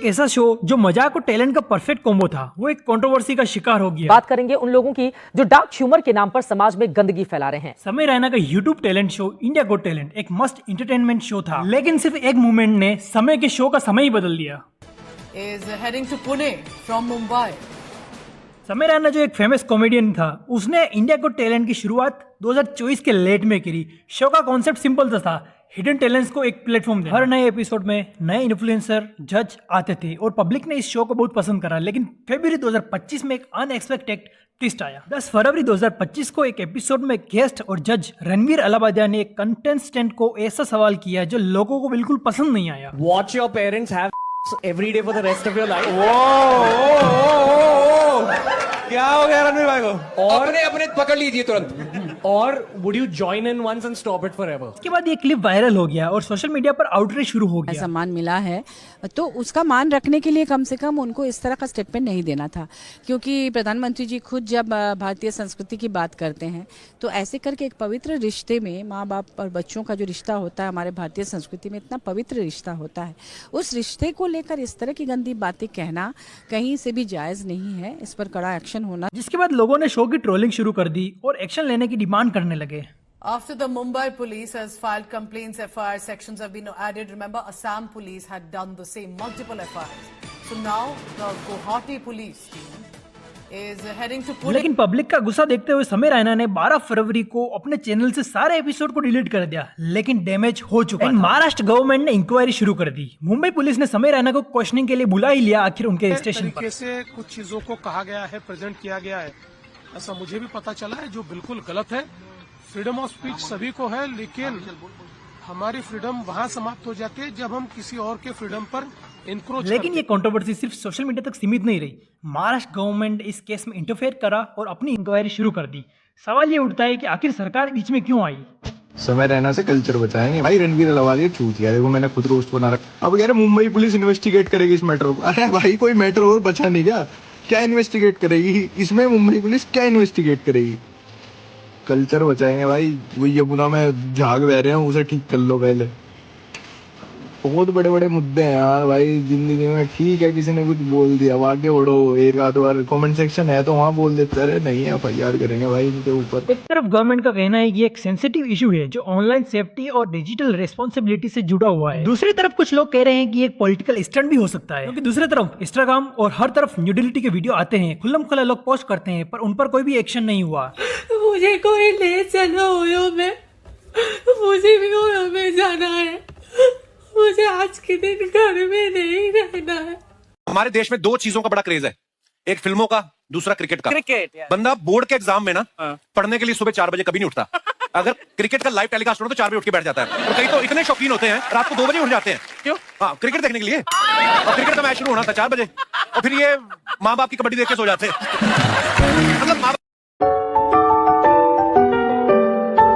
एक ऐसा शो जो मजाक और टैलेंट का परफेक्ट कॉम्बो था, वो एक कंट्रोवर्सी का शिकार हो गया। बात करेंगे उन लोगों की जो डार्क ह्यूमर के नाम पर समाज में गंदगी फैला रहे हैं। समय रैना का YouTube talent show India got talent एक मस्त एंटरटेनमेंट शो था, लेकिन सिर्फ एक मूवमेंट ने समय के शो का समय ही बदल दिया। Is heading to Pune from Mumbai. समय रैना जो एक फेमस कॉमेडियन था, उसने इंडिया गॉट टैलेंट की शुरुआत 2024 के लेट में करी। शो का कॉन्सेप्ट सिंपल सा था, हिडन टैलेंट्स को एक प्लेटफॉर्म देना। हर नए एपिसोड में नए इन्फ्लुएंसर जज आते थे और पब्लिक ने इस शो को बहुत पसंद करा। लेकिन फरवरी 2025 में एक अनएक्सपेक्टेड ट्विस्ट आया। 10 फरवरी 2025 को एक एपिसोड में गेस्ट और जज रणवीर अलाबादिया ने एक कंटेस्टेंट को ऐसा सवाल किया जो लोगों को बिल्कुल पसंद नहीं आया। Watch your parents have every day for the rest of your life. क्या हो गया रणवीर भाई को? और अपने पकड़ लीजिए तुरंत। और would you join in once and stop it forever? उसके बाद ये क्लिप वायरल हो गया और सोशल मीडिया पर आउटरीच शुरू हो गया। सम्मान मिला है तो उसका मान रखने के लिए कम से कम उनको इस तरह का स्टेटमेंट नहीं देना था, क्योंकि प्रधानमंत्री जी खुद जब भारतीय संस्कृति की बात करते हैं तो ऐसे करके एक पवित्र रिश्ते में माँ बाप और बच्चों का जो रिश्ता होता है हमारे भारतीय संस्कृति में इतना पवित्र रिश्ता होता है, उस रिश्ते को लेकर इस तरह की गंदी बातें कहना कहीं से भी जायज नहीं है। इस पर कड़ा एक्शन होना। जिसके बाद लोगों ने शो की ट्रोलिंग शुरू कर दी और एक्शन लेने की डिमांड करने लगे। After the Mumbai police has filed complaints, FIR sections have been added. Remember, Assam police had done the same, multiple FIRs. So now the Guwahati police team is heading to Pune. लेकिन public का गुस्सा देखते हुए समय रैना ने 12 फरवरी को अपने channel से सारे एपिसोड को डिलीट कर दिया, लेकिन डैमेज हो चुका था। महाराष्ट्र गवर्नमेंट ने इंक्वायरी शुरू कर दी। मुंबई पुलिस ने समय रैना को क्वेश्चनिंग के लिए बुला ही लिया आखिर उनके स्टेशन पर। से कुछ चीजों को कहा गया है, प्रेजेंट किया गया है, ऐसा मुझे भी पता चला है, जो बिल्कुल गलत है। फ्रीडम ऑफ स्पीच सभी को है, लेकिन हमारी फ्रीडम वहाँ समाप्त हो जाती है जब हम किसी और के फ्रीडम पर इंक्रोच। लेकिन ये कंट्रोवर्सी सिर्फ सोशल मीडिया तक सीमित नहीं रही। महाराष्ट्र गवर्नमेंट इस केस में इंटरफेयर करा और अपनी इंक्वायरी शुरू कर दी। सवाल ये उठता है कि आखिर सरकार बीच में क्यों आई? समय रहना से कल्चर बचाएंगे भाई। रणवीर अलावालिया चूत गया, देखो मैंने खुद रोस्ट बना रखा। अब कह रहे मुंबई पुलिस इन्वेस्टिगेट करेगी इस मैटर को। अरे भाई कोई मैटर और बचा नहीं क्या इन्वेस्टिगेट करेगी इसमें? मुंबई पुलिस क्या इन्वेस्टिगेट करेगी? कल्चर बचाएंगे भाई। वो यमुना में झाग बह रहे हैं, उसे ठीक कर लो पहले। बहुत बड़े बड़े मुद्दे हैं यार भाई जिंदगी में। ठीक है किसी ने कुछ बोल दिया, आगे उड़ो, एक आध बार कमेंट सेक्शन है तो वहाँ बोल देते। अरे नहीं है, FIR करेंगे भाई इनके ऊपर। एक तरफ गवर्नमेंट का कहना है कि एक सेंसिटिव इशू है जो ऑनलाइन सेफ्टी और डिजिटल रिस्पॉन्सिबिलिटी से जुड़ा हुआ है। दूसरी तरफ कुछ लोग कह रहे हैं कि एक पॉलिटिकल स्टंट भी हो सकता है, क्योंकि दूसरी तरफ इंस्टाग्राम और हर तरफ न्यूडिलिटी के वीडियो आते हैं, खुल्लम खुल्ला लोग पोस्ट करते हैं, पर उन पर कोई भी एक्शन नहीं हुआ। मुझे कोई ले चलो ओयो में, मुझे भी ओयो में जाना है, मुझे आज के दिन घर में नहीं रहना है। हमारे देश में दो चीजों का बड़ा क्रेज है, एक फिल्मों का, दूसरा क्रिकेट का। बंदा बोर्ड के एग्जाम में ना पढ़ने के लिए सुबह 4 बजे कभी नहीं उठता। अगर क्रिकेट का लाइव टेलीकास्ट हो तो 4 बजे उठ के बैठ जाता है। और कई तो इतने शौकीन होते हैं रात को 2 बजे उठ जाते हैं। क्यों? हाँ, क्रिकेट देखने के लिए। और क्रिकेट का मैच शुरू होना था 4 बजे, और फिर ये माँ बाप की कबड्डी देख के सो जाते हैं। मतलब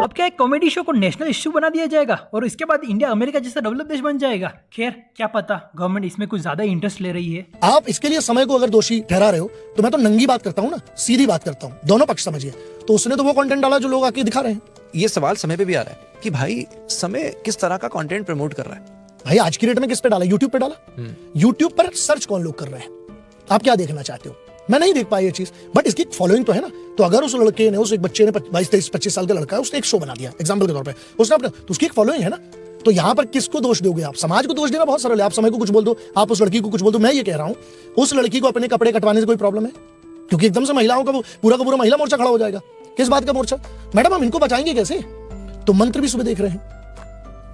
अब क्या एक कॉमेडी शो को नेशनल इश्यू बना दिया जाएगा और इसके बाद इंडिया अमेरिका जैसा डेवलप देश बन जाएगा? खैर क्या पता, गवर्नमेंट इसमें कुछ ज्यादा इंटरेस्ट ले रही है। आप इसके लिए समय को अगर दोषी ठहरा रहे हो तो मैं तो नंगी बात करता हूँ ना, सीधी बात करता हूँ, दोनों पक्ष समझिए। तो उसने तो वो कंटेंट डाला जो लोग आके दिखा रहे हैं। ये सवाल समय पे भी आ रहा है कि भाई समय किस तरह का कंटेंट प्रमोट कर रहा है। भाई आज की डेट में किस पे डाला? यूट्यूब पे डाला। यूट्यूब पर सर्च कौन लोग कर रहे हैं? आप क्या देखना चाहते हो? मैं नहीं देख पाई ये चीज, बट इसकी फॉलोइंग तो है ना। तो अगर उस लड़के ने, उस एक बच्चे ने 22, 23, 25 साल का लड़का है, उसने एक शो बना दिया एग्जाम्पल के तौर पे, उसने अपने, तो उसकी एक फॉलोइंग है ना। तो यहाँ पर किसको दोष दोगे आप? समाज को दोष देना बहुत सरल है। आप समय को कुछ बोल दो, आप उस लड़की को कुछ बोल दो। मैं ये कह रहा हूँ उस लड़की को अपने कपड़े कटवाने से कोई प्रॉब्लम है? क्योंकि एकदम से महिलाओं का पूरा का पूरा महिला मोर्चा खड़ा हो जाएगा। किस बात का मोर्चा? मैडम हम इनको बचाएंगे कैसे? तो मंत्र भी सुबह देख रहे हैं,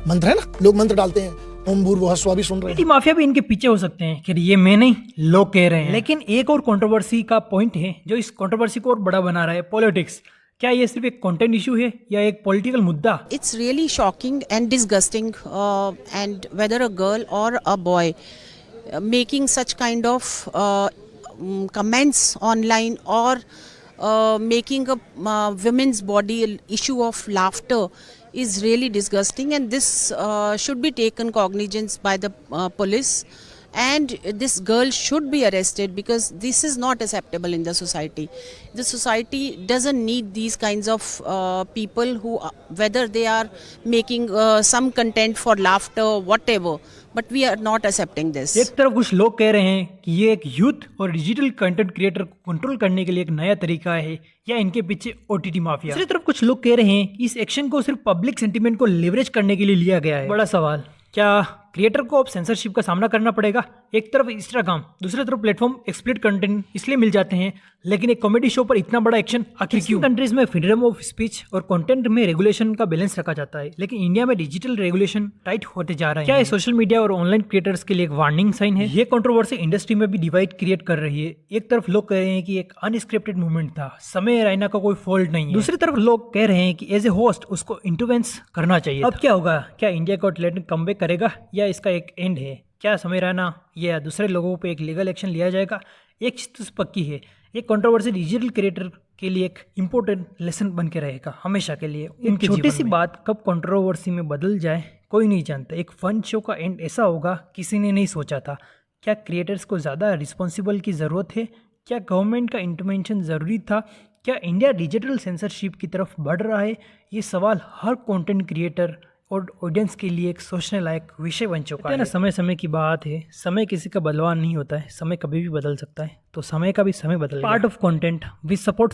मंत्र है ना, लोग मंत्र डालते हैं, ओम भूर्भुवः स्वः भी सुन रहे हैं। माफिया भी इनके पीछे हो सकते हैं कि ये मैं नहीं, लोग कह रहे हैं। लेकिन एक और कंट्रोवर्सी का पॉइंट है जो इस कंट्रोवर्सी को और बड़ा बना रहा है, पॉलिटिक्स। क्या ये सिर्फ एक कंटेंट इशू है या एक पॉलिटिकल मुद्दा? It's really shocking and disgusting and whether a girl or a boy making such kind of comments online और making a women's body an issue of laughter is really disgusting, and this should be taken cognizance by the police, and this girl should be arrested because this is not acceptable in the society. The society doesn't need these kinds of people who whether they are making some content for laughter, whatever, but we are not accepting this. एक तरफ कुछ लोग कह रहे हैं कि ये एक यूथ और डिजिटल कंटेंट क्रिएटर को कंट्रोल करने के लिए एक नया तरीका है या इनके पीछे ओटीटी माफिया। दूसरी तरफ कुछ लोग कह रहे हैं कि इस एक्शन को सिर्फ पब्लिक सेंटीमेंट को लेवरेज करने के लिए लिया गया है। बड़ा सवाल, क्या क्रिएटर को अब सेंसरशिप का सामना करना पड़ेगा? एक तरफ इंस्टाग्राम, दूसरी तरफ प्लेटफॉर्म एक्सप्लिसिट कंटेंट इसलिए मिल जाते हैं, लेकिन एक कॉमेडी शो पर इतना बड़ा एक्शन आखिर क्यों? कंट्रीज में फ्रीडम ऑफ स्पीच और कंटेंट में रेगुलेशन का बैलेंस रखा जाता है, लेकिन इंडिया में डिजिटल रेगुलेशन टाइट होते जा रहे हैं। क्या ये सोशल मीडिया और ऑनलाइन क्रिएटर्स के लिए एक वार्निंग साइन है? ये कंट्रोवर्सी इंडस्ट्री में भी डिवाइड क्रिएट कर रही है। एक तरफ लोग कह रहे हैं कि एक अनस्क्रिप्टेड मूवमेंट था, समय रैना का कोई फॉल्ट नहीं है। दूसरी तरफ लोग कह रहे हैं कि एज ए होस्ट उसको इंटरवेंस करना चाहिए। अब क्या होगा? क्या इंडिया का टैलेंट कमबैक करेगा या इसका एक एंड है? क्या समय रैना या दूसरे लोगों पे एक लीगल एक्शन लिया जाएगा? एक चीज तो पक्की है, ये कंट्रोवर्सी डिजिटल क्रिएटर के लिए एक इम्पोर्टेंट लेसन बन के रहेगा हमेशा के लिए। उनकी छोटी सी बात कब कंट्रोवर्सी में बदल जाए कोई नहीं जानता। एक फन शो का एंड ऐसा होगा किसी ने नहीं सोचा था। क्या क्रिएटर्स को ज़्यादा रिस्पॉन्सिबल की ज़रूरत है? क्या गवर्नमेंट का इंटरवेंशन ज़रूरी था? क्या इंडिया डिजिटल सेंसरशिप की तरफ बढ़ रहा है? ये सवाल हर कंटेंट क्रिएटर और ऑडियंस के लिए एक सोचने लायक विषय बन चुका है ना। समय समय की बात है, समय किसी का बलवान नहीं होता है, समय कभी भी बदल सकता है, तो समय का भी समय बदल। Part of content we support